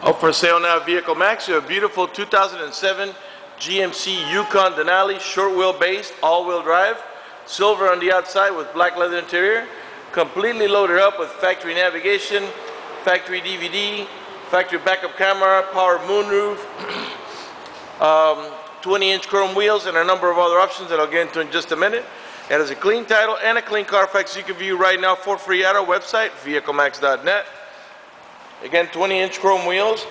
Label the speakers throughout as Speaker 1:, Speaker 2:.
Speaker 1: Up for sale now, VEHICLEMAX. You have a beautiful 2007 GMC Yukon Denali, short wheelbase, all-wheel drive, silver on the outside with black leather interior, completely loaded up with factory navigation, factory DVD, factory backup camera, power moonroof, 20-inch chrome wheels, and a number of other options that I'll get into in just a minute. It has a clean title and a clean Carfax you can view right now for free at our website, vehiclemax.net. Again, 20-inch chrome wheels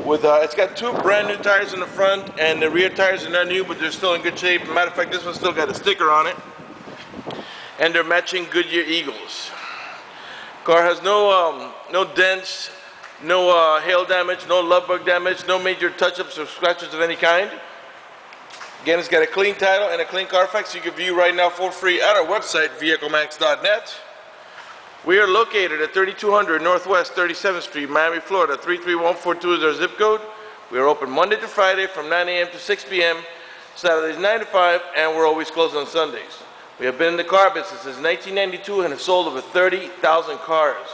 Speaker 1: with it's got two brand new tires in the front, and the rear tires are not new, but they're still in good shape. Matter of fact, this one's still got a sticker on it, and they're matching Goodyear Eagles. Car has no dents, no hail damage, no love bug damage, no major touch-ups or scratches of any kind. Again, it's got a clean title and a clean Carfax you can view right now for free at our website, vehiclemax.net. We are located at 3200 Northwest 37th Street, Miami, Florida. 33142 is our zip code. We are open Monday to Friday from 9 a.m. to 6 p.m., Saturdays 9 to 5, and we're always closed on Sundays. We have been in the car business since 1992 and have sold over 30,000 cars.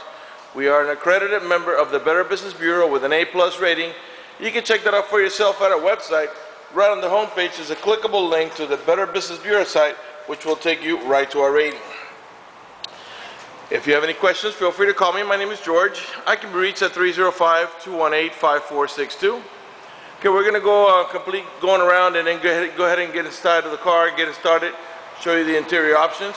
Speaker 1: We are an accredited member of the Better Business Bureau with an A+ rating. You can check that out for yourself at our website. Right on the home page is a clickable link to the Better Business Bureau site, which will take you right to our rating. If you have any questions, feel free to call me. My name is George. I can be reached at 305-218-5462. Okay, we're going to go going around and then go ahead and get inside of the car, get it started, show you the interior options.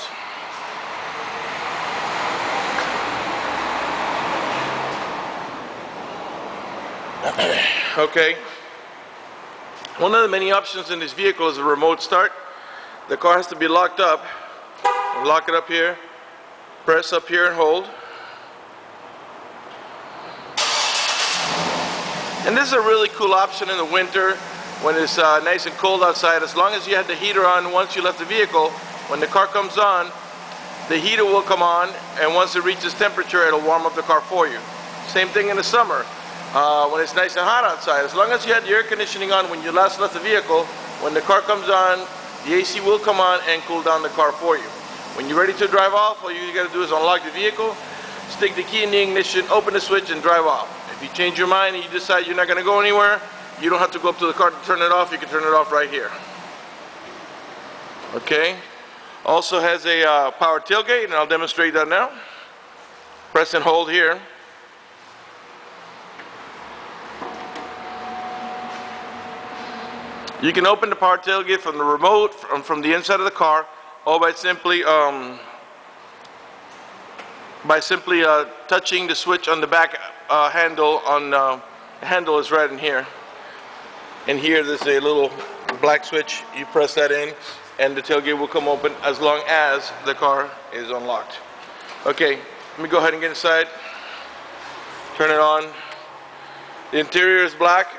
Speaker 1: Okay. One of the many options in this vehicle is a remote start. The car has to be locked up. We'll lock it up here. Press up here and hold. And this is a really cool option in the winter when it's nice and cold outside. As long as you had the heater on once you left the vehicle, when the car comes on, the heater will come on, and once it reaches temperature, it'll warm up the car for you. Same thing in the summer. When it's nice and hot outside, as long as you had the air conditioning on when you last left the vehicle, when the car comes on, the AC will come on and cool down the car for you. When you're ready to drive off, all you got to do is unlock the vehicle, stick the key in the ignition, open the switch, and drive off. If you change your mind and you decide you're not going to go anywhere, you don't have to go up to the car to turn it off. You can turn it off right here. Okay. Also has a power tailgate, and I'll demonstrate that now. Press and hold here. You can open the power tailgate from the remote, from the inside of the car, or by simply touching the switch on the back handle. The handle is right in here, and here there's a little black switch. You press that in, and the tailgate will come open as long as the car is unlocked. Okay, let me go ahead and get inside. Turn it on. The interior is black.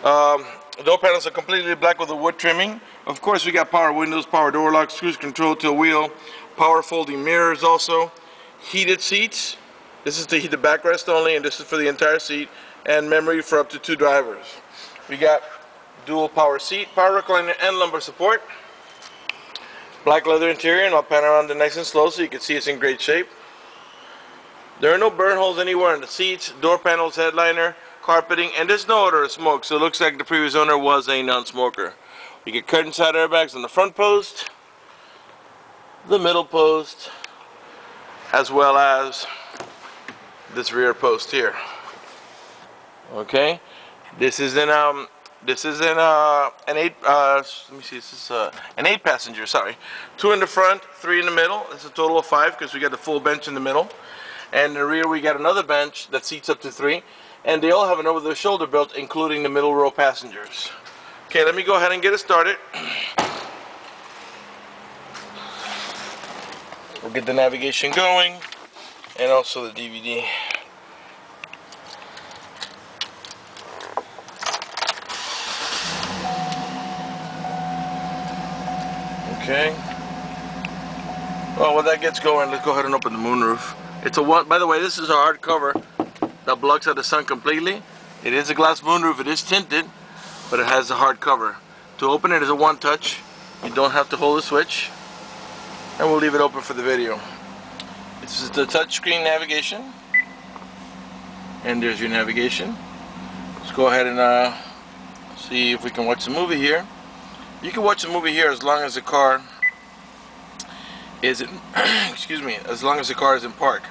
Speaker 1: The door panels are completely black with a wood trimming. Of course, we got power windows, power door locks, cruise control, tilt wheel, power folding mirrors also. Heated seats. This is to heat the backrest only, and this is for the entire seat, and memory for up to 2 drivers. We got dual power seat, power recliner, and lumbar support. Black leather interior, and I'll pan around it nice and slow so you can see it's in great shape. There are no burn holes anywhere in the seats, door panels, headliner, carpeting, and there's no odor of smoke, so it looks like the previous owner was a non-smoker. You get curtain side airbags on the front post, the middle post, as well as this rear post here. Okay, this is an 8 passenger. Sorry, 2 in the front, 3 in the middle. It's a total of 5 because we got the full bench in the middle, and in the rear we got another bench that seats up to 3. And they all have an over-the-shoulder belt, including the middle row passengers. Okay, let me go ahead and get it started. We'll get the navigation going, and also the DVD. Okay. Well, when that gets going, let's go ahead and open the moonroof. It's a one. By the way, this is a hard cover that blocks out the sun completely. It is a glass moonroof. It is tinted, but it has a hard cover. To open it is a one-touch. You don't have to hold the switch, and we'll leave it open for the video. This is the touchscreen navigation. And there's your navigation. Let's go ahead and see if we can watch the movie here. You can watch the movie here as long as the car is in excuse me, as long as the car is in park.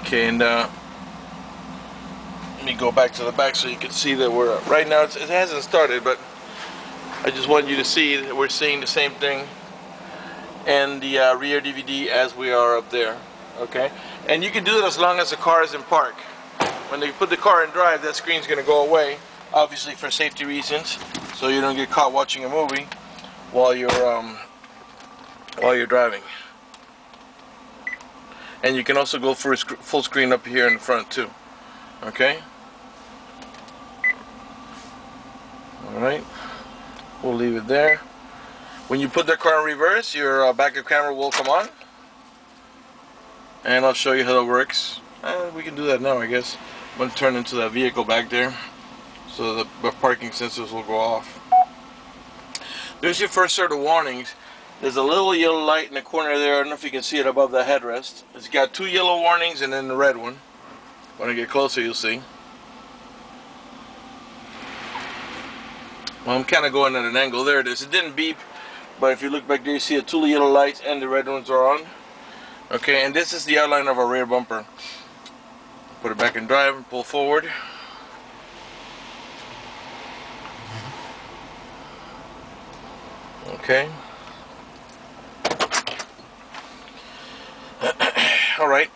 Speaker 1: Okay, and let me go back to the back so you can see that we're right now. It hasn't started, but I just want you to see that we're seeing the same thing in the rear DVD as we are up there. Okay, and you can do it as long as the car is in park. When they put the car in drive, that screen's going to go away, obviously for safety reasons, so you don't get caught watching a movie while you're driving. And you can also go for a full screen up here in the front too. Okay. All right. We'll leave it there. When you put the car in reverse, your backup camera will come on, and I'll show you how it works. We can do that now, I guess. I'm going to turn into that vehicle back there so the parking sensors will go off. There's your first set of warnings. There's a little yellow light in the corner there. I don't know if you can see it above the headrest. It's got 2 yellow warnings and then the red one. When I get closer, you'll see. Well, I'm kind of going at an angle. There it is. It didn't beep, but if you look back there, you see the 2 yellow lights and the red ones are on. Okay, and this is the outline of our rear bumper. Put it back in drive and pull forward. Okay. Alright,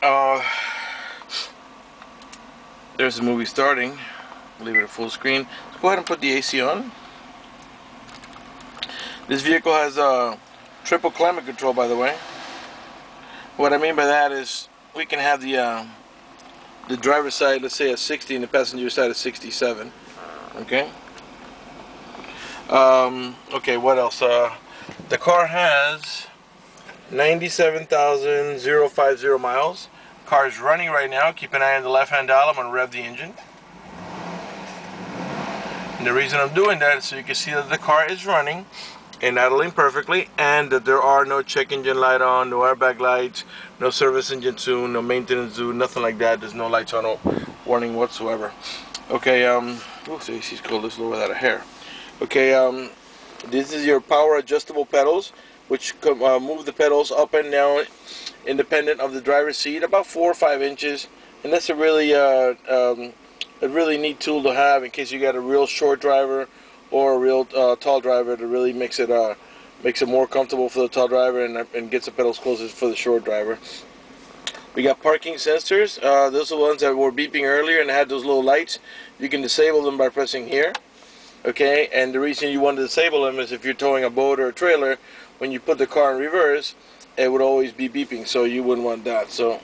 Speaker 1: there's the movie starting. Leave it at full screen. Let's go ahead and put the AC on. This vehicle has a triple climate control, by the way. What I mean by that is we can have the driver's side, let's say, at 60 and the passenger side at 67. Okay. Okay, what else? The car has 97,050 miles. Car is running right now. Keep an eye on the left-hand dial. I'm going to rev the engine. And the reason I'm doing that is so you can see that the car is running and idling perfectly, and that there are no check engine light on, no airbag lights, no service engine soon, no maintenance due, nothing like that. There's no lights on, no warning whatsoever. Okay, ooh, the AC's cold. Let's lower that a hair. Okay, this is your power adjustable pedals, which move the pedals up and down independent of the driver's seat, about 4 or 5 inches, and that's a really neat tool to have in case you got a real short driver or a real tall driver. To really makes it more comfortable for the tall driver and gets the pedals closer for the short driver. We got parking sensors. Those are the ones that were beeping earlier and had those little lights. You can disable them by pressing here. Okay, and the reason you want to disable them is if you're towing a boat or a trailer, when you put the car in reverse, it would always be beeping, so you wouldn't want that. So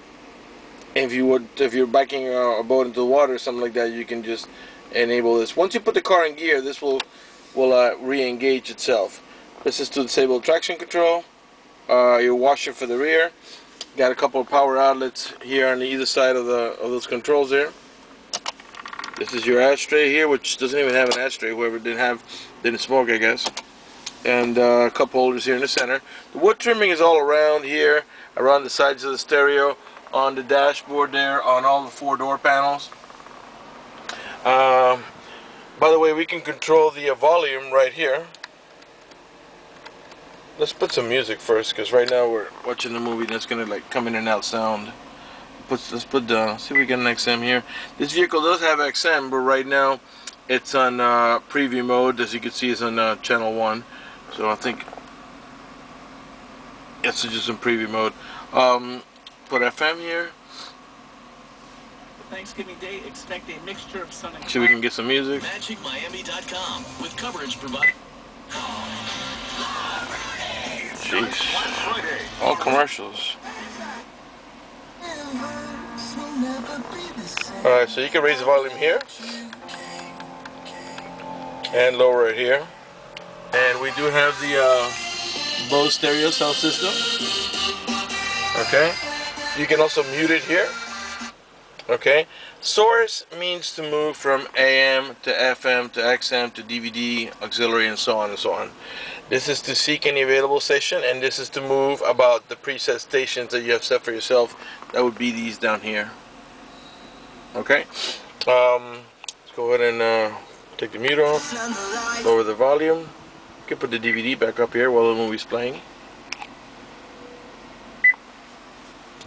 Speaker 1: if you're backing a boat into the water or something like that, you can just enable this. Once you put the car in gear, this will re-engage itself. This is to disable traction control. Your washer for the rear. Got a couple of power outlets here on either side of those controls there. This is your ashtray here, which doesn't even have an ashtray. Whoever didn't smoke, I guess. And a cup holders here in the center. The wood trimming is all around here, around the sides of the stereo, on the dashboard there, on all the 4 door panels. By the way, we can control the volume right here. Let's put some music first, because right now we're watching the movie and it's gonna like come in and out sound. Let's put see if we get an XM here. This vehicle does have XM, but right now it's on preview mode. As you can see, it's on channel 1. So I think it's just in preview mode. Put FM here.
Speaker 2: Thanksgiving Day, expect a mixture of sun and
Speaker 1: see if we can get some music.
Speaker 3: MagicMiami.com with coverage provided.
Speaker 1: Jeez. All commercials. Alright, so you can raise the volume here and lower it here. And we do have the BOSE stereo sound system. Okay. You can also mute it here. Okay. Source means to move from AM to FM to XM to DVD, auxiliary, and so on and so on. This is to seek any available station, and this is to move about the preset stations that you have set for yourself. That would be these down here. Okay. Let's go ahead and take the mute off, lower the volume. You can put the DVD back up here while the movie's playing.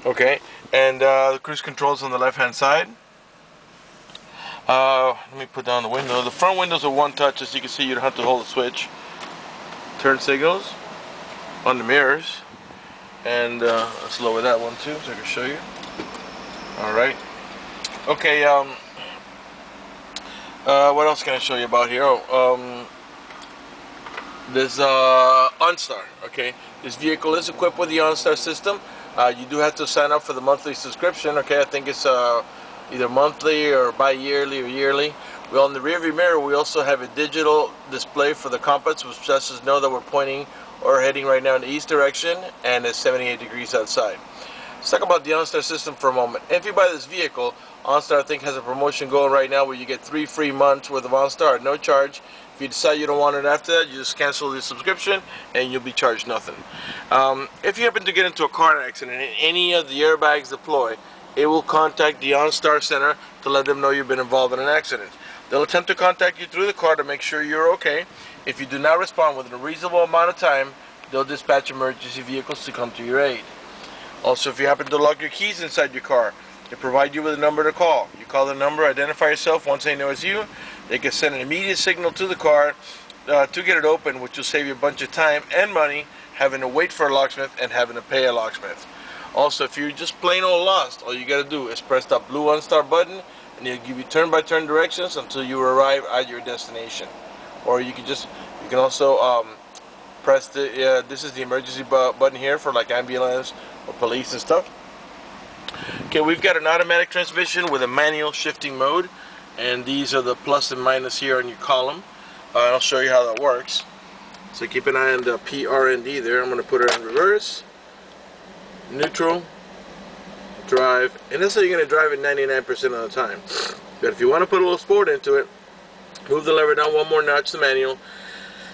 Speaker 1: Okay, and the cruise control's on the left hand side. Let me put down the window. The front windows are one touch. As you can see, you don't have to hold the switch. Turn signals on the mirrors, and let's lower that one too so I can show you. Alright. Okay, what else can I show you about here? There's OnStar. Okay, this vehicle is equipped with the OnStar system. You do have to sign up for the monthly subscription. Okay, I think it's either monthly or bi-yearly or yearly. Well, in the rear view mirror, we also have a digital display for the compass, which lets us know that we're pointing or heading right now in the east direction, and it's 78 degrees outside. Let's talk about the OnStar system for a moment. If you buy this vehicle, OnStar I think has a promotion going right now where you get 3 free months worth of OnStar at no charge. If you decide you don't want it after that, you just cancel the subscription and you'll be charged nothing. If you happen to get into a car accident and any of the airbags deploy, it will contact the OnStar Center to let them know you've been involved in an accident. They'll attempt to contact you through the car to make sure you're okay. If you do not respond within a reasonable amount of time, they'll dispatch emergency vehicles to come to your aid. Also, if you happen to lock your keys inside your car, they provide you with a number to call. You call the number, identify yourself. Once they know it's you, they can send an immediate signal to the car to get it open, which will save you a bunch of time and money having to wait for a locksmith and having to pay a locksmith. Also, if you're just plain old lost, all you got to do is press that blue OnStar button, and it'll give you turn-by-turn directions until you arrive at your destination. Or you can also press the this is the emergency button here for like ambulance or police and stuff. Okay, we've got an automatic transmission with a manual shifting mode, and these are the plus and minus here on your column. I'll show you how that works. So keep an eye on the P, R, and D there. I'm going to put it in reverse, neutral, drive, and this is how you're going to drive it 99% of the time. But if you want to put a little sport into it, move the lever down one more notch, the manual,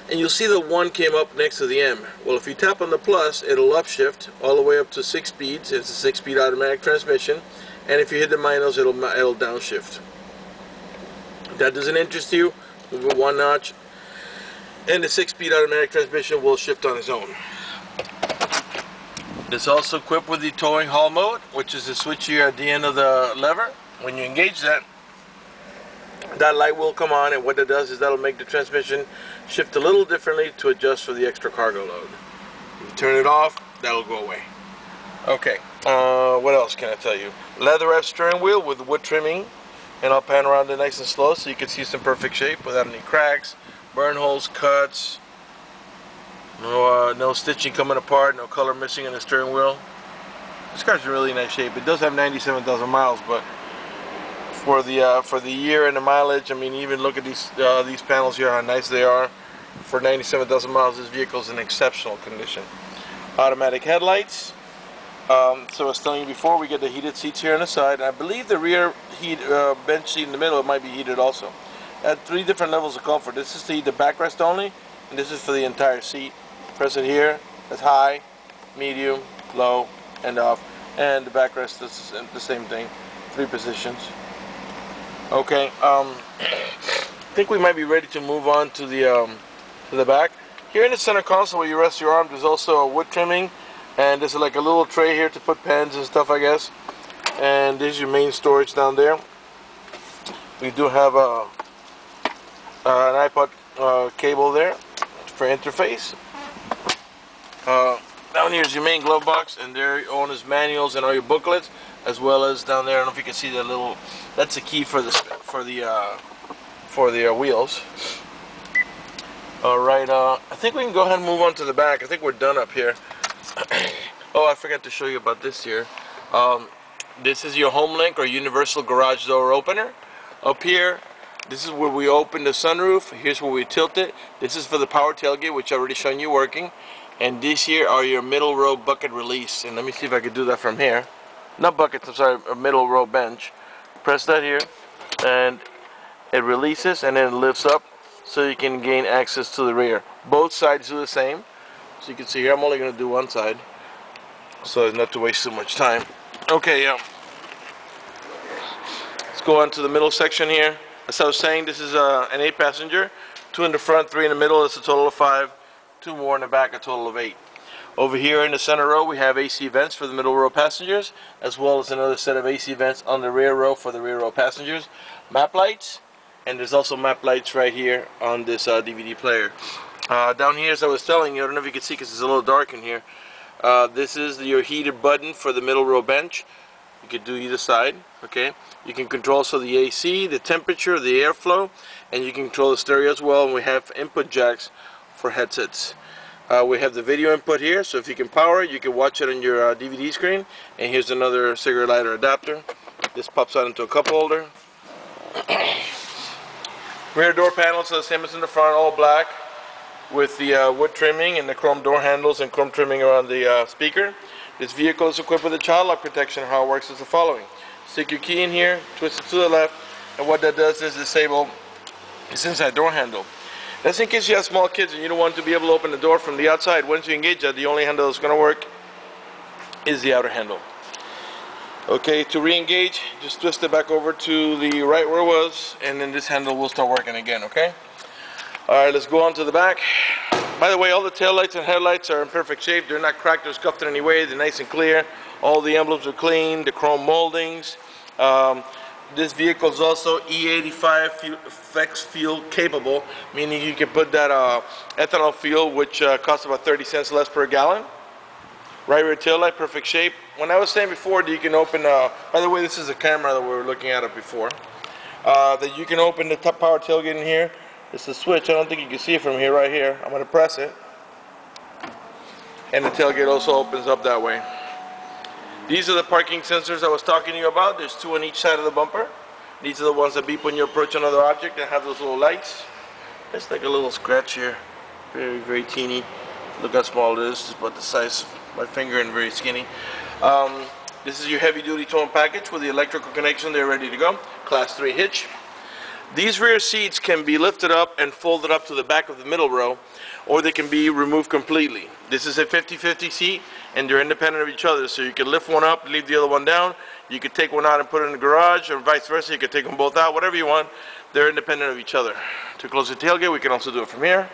Speaker 1: and you'll see the 1 came up next to the M. Well, if you tap on the plus, it'll upshift all the way up to 6 speeds. It's a 6-speed automatic transmission, and if you hit the minus, it'll downshift. If that doesn't interest you, move it 1 notch, and the 6-speed automatic transmission will shift on its own. It's also equipped with the towing haul mode, which is the switch here at the end of the lever. When you engage that, that light will come on, and what it does is that'll make the transmission shift a little differently to adjust for the extra cargo load. If you turn it off, that'll go away. Okay, what else can I tell you? Leather wrap steering wheel with wood trimming, and I'll pan around it nice and slow so you can see some perfect shape without any cracks, burn holes, cuts, no stitching coming apart, no color missing in the steering wheel. This car's in really nice shape. It does have 97,000 miles, but for the year and the mileage, I mean, even look at these panels here, how nice they are. For 97,000 miles, this vehicle is in exceptional condition. Automatic headlights. So I was telling you before, we get the heated seats here on the side. I believe the rear bench seat in the middle might be heated also. At 3 different levels of comfort. This is to heat the backrest only, and this is for the entire seat. Press it here. That's high, medium, low, and off. And the backrest is the same thing. 3 positions. Okay, I think we might be ready to move on to the back. Here in the center console where you rest your arm, there's also a wood trimming, and there's like a little tray here to put pens and stuff, I guess. And there's your main storage down there. We do have an iPod cable there for interface. Down here is your main glove box, and there your owner's manuals and all your booklets, as well as down there. I don't know if you can see that little. That's a key for the wheels. All right. I think we can go ahead and move on to the back. I think we're done up here. Oh, I forgot to show you about this here. This is your home link or universal garage door opener. Up here, this is where we open the sunroof. Here's where we tilt it. This is for the power tailgate, which I've already shown you working. And these here are your middle row bucket release. And let me see if I can do that from here. Not buckets, I'm sorry, a middle row bench. Press that here, and it releases, and then it lifts up so you can gain access to the rear. Both sides do the same. So you can see here, I'm only going to do one side, so as not to waste too much time. Okay, let's go on to the middle section here. As I was saying, this is an 8-passenger, 2 in the front, 3 in the middle. It's a total of 5. 2 more in the back, a total of 8. Over here in the center row, we have AC vents for the middle row passengers, as well as another set of AC vents on the rear row for the rear row passengers. Map lights, and there's also map lights right here on this DVD player. Down here, as I was telling you, I don't know if you can see because it's a little dark in here. This is your heated button for the middle row bench. You can do either side, okay? You can control also the AC, the temperature, the airflow, and you can control the stereo as well. And we have input jacks for headsets. We have the video input here, so if you can power it, you can watch it on your DVD screen. And here's another cigarette lighter adapter. This pops out into a cup holder. Rear door panels are the same as in the front, all black, with the wood trimming and the chrome door handles and chrome trimming around the speaker. This vehicle is equipped with a child lock protection. How it works is the following. Stick your key in here, twist it to the left, and what that does is disable this inside door handle. That's in case you have small kids and you don't want to be able to open the door from the outside. Once you engage that, the only handle that's going to work is the outer handle. Okay, to re-engage, just twist it back over to the right where it was, and then this handle will start working again, okay? Alright, let's go on to the back. By the way, all the tail lights and headlights are in perfect shape. They're not cracked or scuffed in any way. They're nice and clear. All the emblems are clean, the chrome moldings. This vehicle is also E85 flex fuel capable, meaning you can put that ethanol fuel, which costs about 30 cents less per gallon. Right rear tail light, perfect shape. When I was saying before that you can open, by the way, this is a camera that we were looking at it before, that you can open the top power tailgate in here. It's a switch. I don't think you can see it from here, right here. I'm going to press it, and the tailgate also opens up that way. These are the parking sensors I was talking to you about. There's 2 on each side of the bumper. These are the ones that beep when you approach another object and have those little lights. It's like a little scratch here. Very, very teeny. Look how small it is. It's about the size of my finger and very skinny. This is your heavy duty towing package with the electrical connection. They're ready to go. Class 3 hitch. These rear seats can be lifted up and folded up to the back of the middle row, or they can be removed completely. This is a 50-50 seat, and they're independent of each other, so you can lift one up, leave the other one down. You could take one out and put it in the garage, or vice versa. You could take them both out, whatever you want. They're independent of each other. To close the tailgate, we can also do it from here.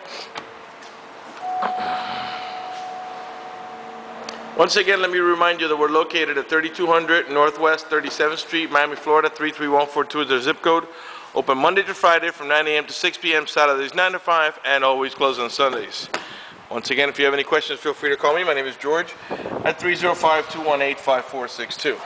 Speaker 1: Once again, let me remind you that we're located at 3200 Northwest 37th Street, Miami, Florida, 33142 is their zip code. Open Monday to Friday from 9 a.m. to 6 p.m., Saturdays 9 to 5, and always closed on Sundays. Once again, if you have any questions, feel free to call me. My name is George at 305-218-5462.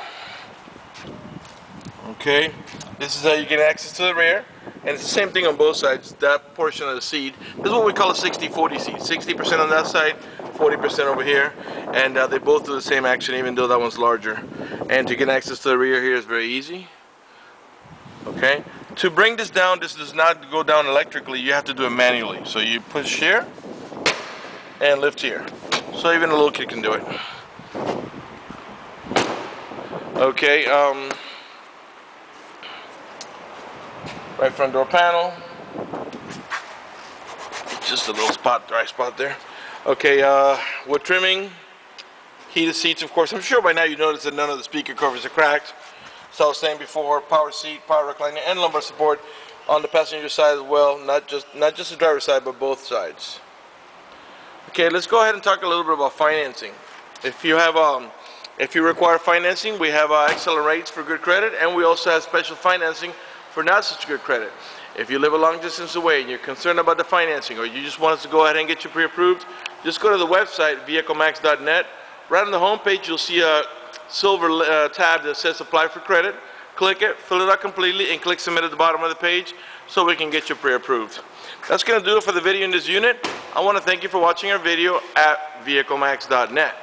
Speaker 1: Okay, this is how you get access to the rear, and it's the same thing on both sides. That portion of the seat, this is what we call a 60-40 seat. 60% on that side, 40% over here, and they both do the same action, even though that one's larger. And to get access to the rear here is very easy. Okay, to bring this down, this does not go down electrically. You have to do it manually. So you push here and lift here. So even a little kid can do it. Okay, right front door panel. Just a little spot, dry spot there. Okay, wood trimming, heated seats, of course. I'm sure by now you noticed that none of the speaker covers are cracked. So I was saying before, power seat, power recliner, and lumbar support on the passenger side as well. Not just the driver's side, but both sides. Okay, let's go ahead and talk a little bit about financing. If you require financing, we have excellent rates for good credit, and we also have special financing for not such good credit. If you live a long distance away and you're concerned about the financing, or you just want us to go ahead and get you pre-approved, just go to the website, VEHICLEMAX.net. Right on the home page, you'll see a silver tab that says apply for credit. Click it, fill it out completely, and click submit at the bottom of the page so we can get you pre-approved. That's going to do it for the video in this unit. I want to thank you for watching our video at VEHICLEMAX.net.